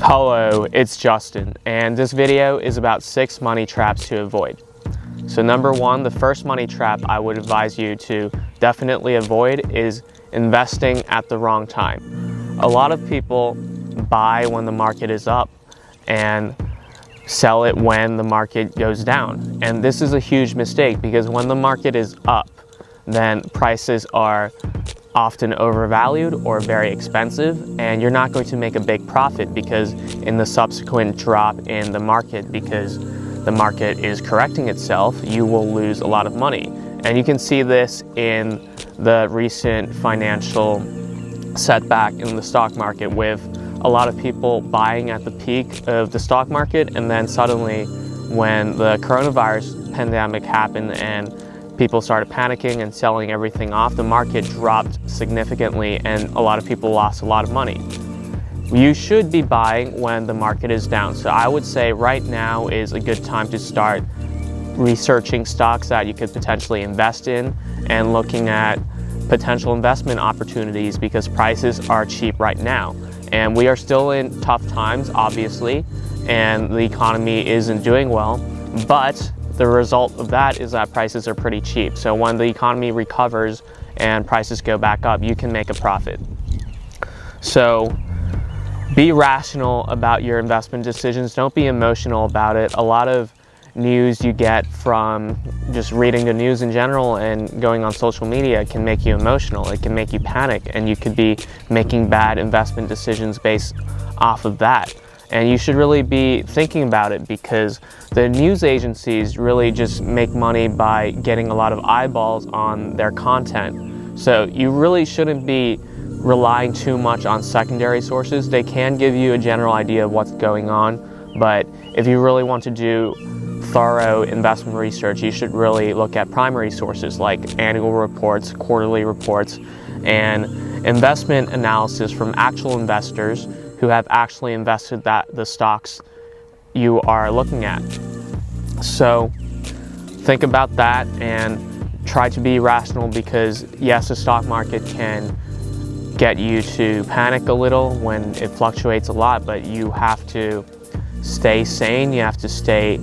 Hello, it's Justin, and this video is about 6 money traps to avoid. So number 1, the first money trap I would advise you to definitely avoid is investing at the wrong time. A lot of people buy when the market is up and sell it when the market goes down. And this is a huge mistake because when the market is up, then prices are often overvalued or very expensive, and you're not going to make a big profit because in the subsequent drop in the market, because the market is correcting itself, you will lose a lot of money. And you can see this in the recent financial setback in the stock market, with a lot of people buying at the peak of the stock market, and then suddenly when the coronavirus pandemic happened and people started panicking and selling everything off, the market dropped significantly and a lot of people lost a lot of money. You should be buying when the market is down. So I would say right now is a good time to start researching stocks that you could potentially invest in and looking at potential investment opportunities, because prices are cheap right now. And we are still in tough times, obviously, and the economy isn't doing well, but the result of that is that prices are pretty cheap. So when the economy recovers and prices go back up, you can make a profit. So be rational about your investment decisions. Don't be emotional about it. A lot of news you get from just reading the news in general and going on social media can make you emotional. It can make you panic, and you could be making bad investment decisions based off of that. And you should really be thinking about it, because the news agencies really just make money by getting a lot of eyeballs on their content. So you really shouldn't be relying too much on secondary sources. They can give you a general idea of what's going on, but if you really want to do thorough investment research, you should really look at primary sources like annual reports, quarterly reports, and investment analysis from actual investors who have actually invested the stocks you are looking at. So think about that and try to be rational, because yes, the stock market can get you to panic a little when it fluctuates a lot, but you have to stay sane, you have to stay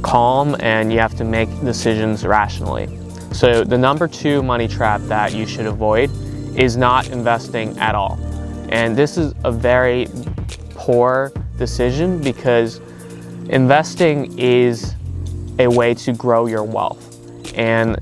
calm, and you have to make decisions rationally. So the number 2 money trap that you should avoid is not investing at all. And this is a very poor decision, because investing is a way to grow your wealth. And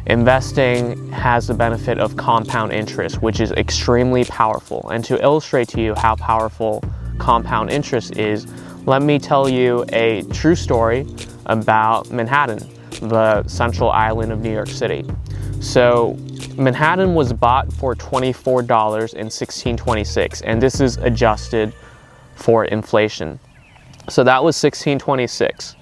investing has the benefit of compound interest, which is extremely powerful. And to illustrate to you how powerful compound interest is, let me tell you a true story about Manhattan, the central island of New York City. So Manhattan was bought for $24 in 1626, and this is adjusted for inflation. So that was 1626.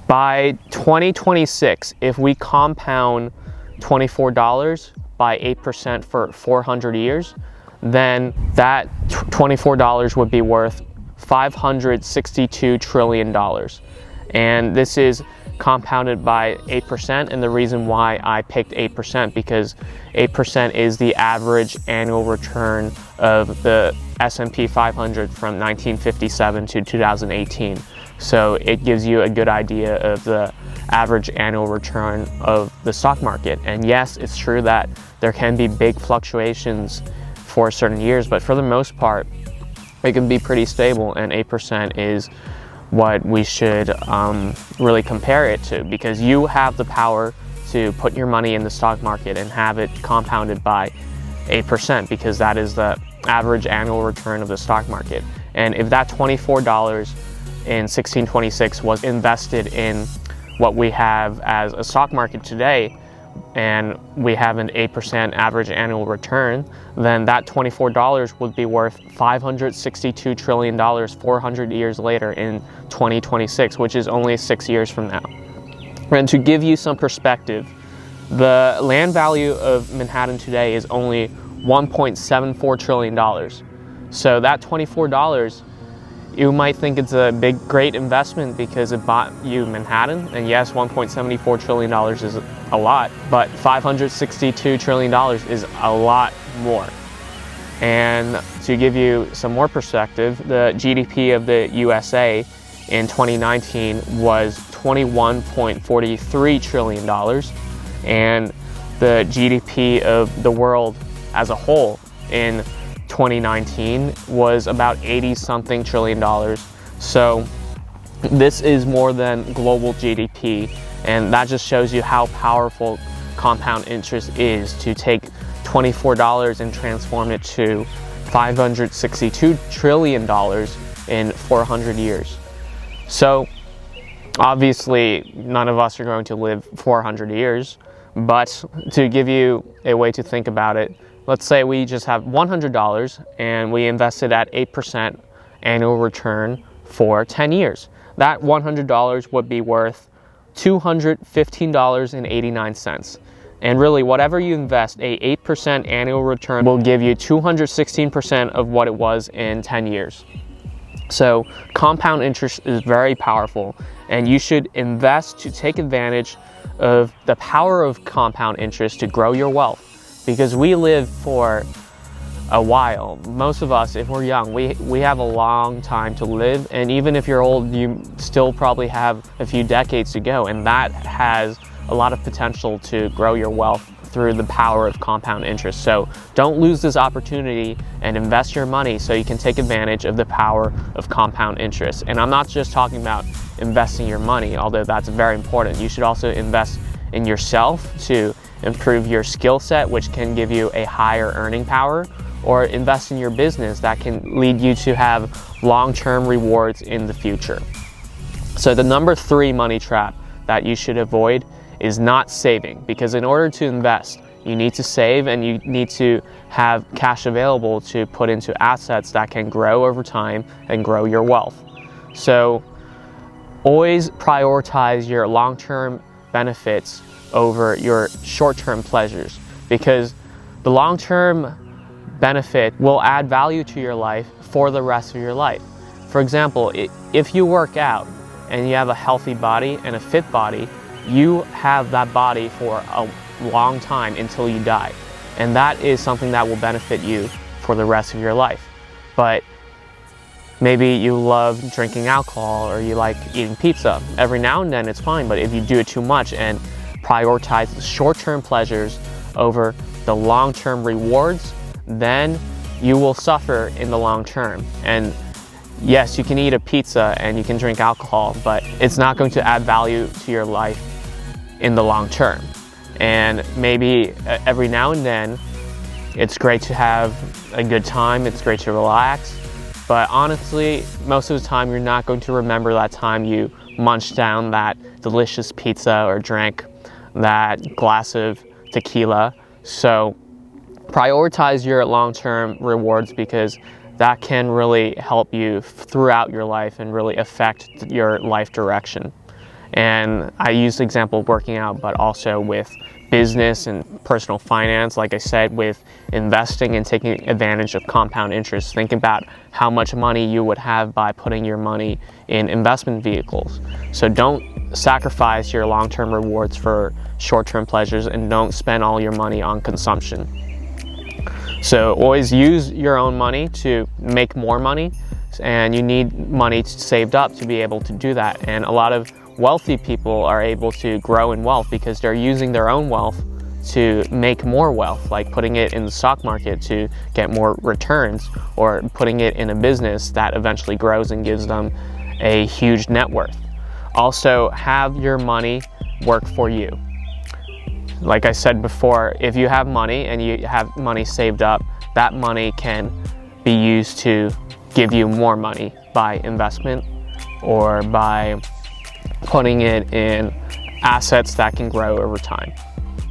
By 2026, if we compound $24 by 8% for 400 years, then that $24 would be worth $562 trillion. And this is compounded by 8%, and the reason why I picked 8% because 8% is the average annual return of the S&P 500 from 1957 to 2018. So it gives you a good idea of the average annual return of the stock market. And yes, it's true that there can be big fluctuations for certain years, but for the most part, it can be pretty stable, and 8% is what we should really compare it to, because you have the power to put your money in the stock market and have it compounded by 8%, because that is the average annual return of the stock market. And if that $24 in 1626 was invested in what we have as a stock market today, and we have an 8% average annual return, then that $24 would be worth $562 trillion 400 years later in 2026, which is only 6 years from now. And to give you some perspective, the land value of Manhattan today is only $1.74 trillion. So that $24, you might think it's a great investment because it bought you Manhattan, and yes, $1.74 trillion is a lot, but $562 trillion is a lot more. And to give you some more perspective, the GDP of the USA in 2019 was $21.43 trillion, and the GDP of the world as a whole in 2019 was about 80-something trillion dollars. So this is more than global GDP, and that just shows you how powerful compound interest is, to take $24 and transform it to $562 trillion in 400 years. So obviously none of us are going to live 400 years, but to give you a way to think about it, let's say we just have $100 and we invested at 8% annual return for 10 years. That $100 would be worth $215.89. And really, whatever you invest, a 8% annual return will give you 216% of what it was in 10 years. So compound interest is very powerful, and you should invest to take advantage of the power of compound interest to grow your wealth. Because we live for a while. Most of us, if we're young, we have a long time to live, and even if you're old, you still probably have a few decades to go, and that has a lot of potential to grow your wealth through the power of compound interest. So don't lose this opportunity and invest your money so you can take advantage of the power of compound interest. And I'm not just talking about investing your money, although that's very important. You should also invest in yourself to improve your skill set, which can give you a higher earning power, or invest in your business that can lead you to have long-term rewards in the future. So the number 3 money trap that you should avoid is not saving, because in order to invest, you need to save and you need to have cash available to put into assets that can grow over time and grow your wealth. So always prioritize your long-term benefits over your short-term pleasures, because the long-term benefit will add value to your life for the rest of your life. For example, if you work out and you have a healthy body and a fit body, you have that body for a long time until you die. And that is something that will benefit you for the rest of your life. But maybe you love drinking alcohol or you like eating pizza. Every now and then it's fine, but if you do it too much and prioritize the short-term pleasures over the long-term rewards, then you will suffer in the long term. And yes, you can eat a pizza and you can drink alcohol, but it's not going to add value to your life in the long term. And maybe every now and then it's great to have a good time, it's great to relax, but honestly, most of the time you're not going to remember that time you munched down that delicious pizza or drank that glass of tequila. So prioritize your long-term rewards, because that can really help you throughout your life and really affect your life direction. And I use the example of working out, but also with business and personal finance. Like I said, with investing and taking advantage of compound interest, think about how much money you would have by putting your money in investment vehicles. So don't sacrifice your long-term rewards for short-term pleasures, and don't spend all your money on consumption. So always use your own money to make more money, and you need money saved up to be able to do that. And a lot of wealthy people are able to grow in wealth because they're using their own wealth to make more wealth, like putting it in the stock market to get more returns, or putting it in a business that eventually grows and gives them a huge net worth. Also, have your money work for you. Like I said before, if you have money and you have money saved up, that money can be used to give you more money by investment or by putting it in assets that can grow over time.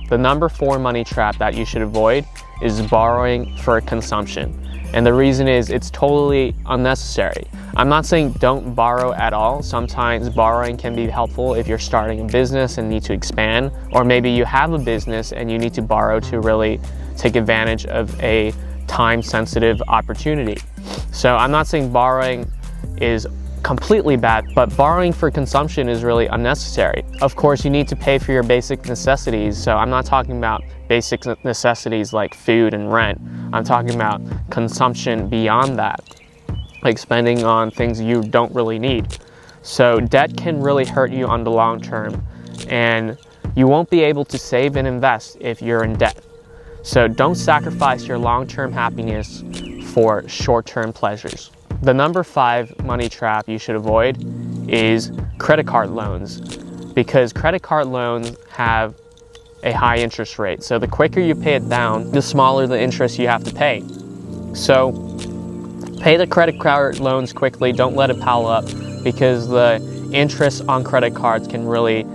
The number 4 money trap that you should avoid is borrowing for consumption. And the reason is it's totally unnecessary. I'm not saying don't borrow at all. Sometimes borrowing can be helpful if you're starting a business and need to expand, or maybe you have a business and you need to borrow to really take advantage of a time-sensitive opportunity. So I'm not saying borrowing is completely bad, but borrowing for consumption is really unnecessary. Of course, you need to pay for your basic necessities, so I'm not talking about basic necessities like food and rent. I'm talking about consumption beyond that, like spending on things you don't really need. So debt can really hurt you on the long term, and you won't be able to save and invest if you're in debt. So don't sacrifice your long-term happiness for short-term pleasures. The number 5 money trap you should avoid is credit card loans, because credit card loans have a high interest rate. So the quicker you pay it down, the smaller the interest you have to pay. So pay the credit card loans quickly, don't let it pile up, because the interest on credit cards can really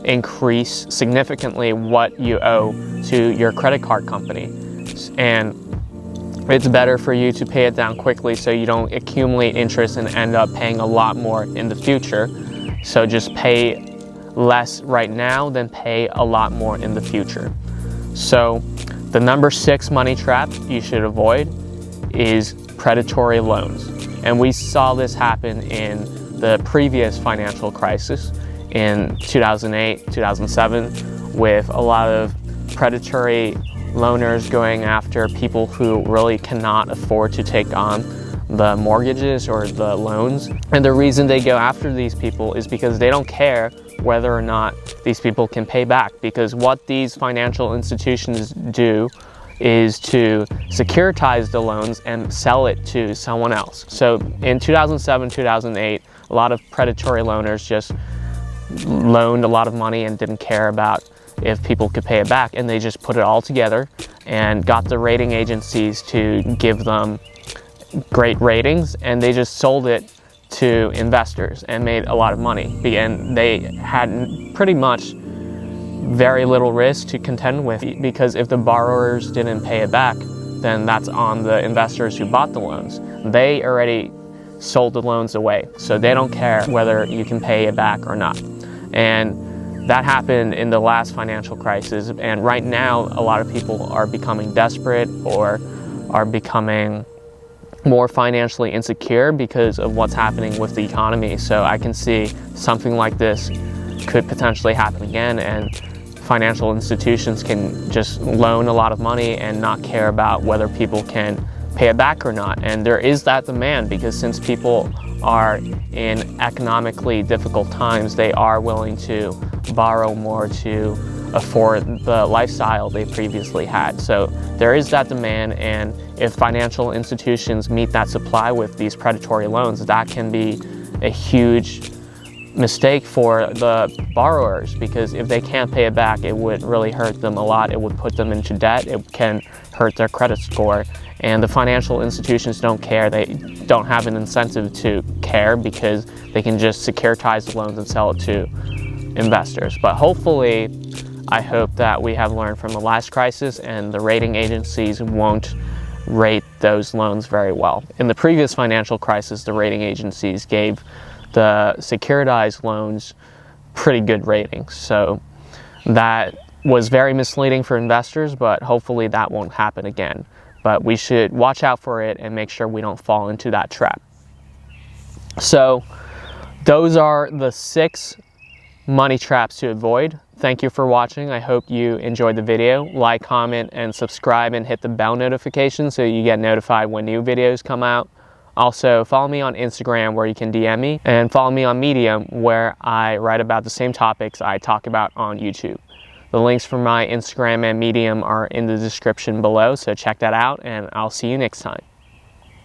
increase significantly what you owe to your credit card company. And it's better for you to pay it down quickly so you don't accumulate interest and end up paying a lot more in the future. So just pay less right now than pay a lot more in the future. So the number 6 money trap you should avoid is predatory loans. And we saw this happen in the previous financial crisis in 2008, 2007, with a lot of predatory loaners going after people who really cannot afford to take on the mortgages or the loans. And the reason they go after these people is because they don't care whether or not these people can pay back, because what these financial institutions do is to securitize the loans and sell it to someone else. So in 2007, 2008, a lot of predatory loaners just loaned a lot of money and didn't care about if people could pay it back, and they just put it all together and got the rating agencies to give them great ratings, and they just sold it to investors and made a lot of money. And they had pretty much very little risk to contend with, because if the borrowers didn't pay it back, then that's on the investors who bought the loans. They already sold the loans away, so they don't care whether you can pay it back or not. And that happened in the last financial crisis, and right now a lot of people are becoming desperate or are becoming more financially insecure because of what's happening with the economy. So I can see something like this could potentially happen again, and financial institutions can just loan a lot of money and not care about whether people can pay it back or not. And there is that demand, because since people are in economically difficult times, they are willing to borrow more to afford the lifestyle they previously had. So there is that demand, and if financial institutions meet that supply with these predatory loans, that can be a huge mistake for the borrowers, because if they can't pay it back, it would really hurt them a lot. It would put them into debt. It can hurt their credit score. And the financial institutions don't care. They don't have an incentive to care, because they can just securitize the loans and sell it to investors. But hopefully, I hope that we have learned from the last crisis, and the rating agencies won't rate those loans very well. In the previous financial crisis, the rating agencies gave the securitized loans pretty good ratings. So that was very misleading for investors, but hopefully that won't happen again. But we should watch out for it and make sure we don't fall into that trap. So those are the 6 money traps to avoid. Thank you for watching. I hope you enjoyed the video. Like, comment, and subscribe, and hit the bell notification so you get notified when new videos come out. Also, follow me on Instagram, where you can DM me, and follow me on Medium, where I write about the same topics I talk about on YouTube. The links for my Instagram and Medium are in the description below, so check that out, and I'll see you next time.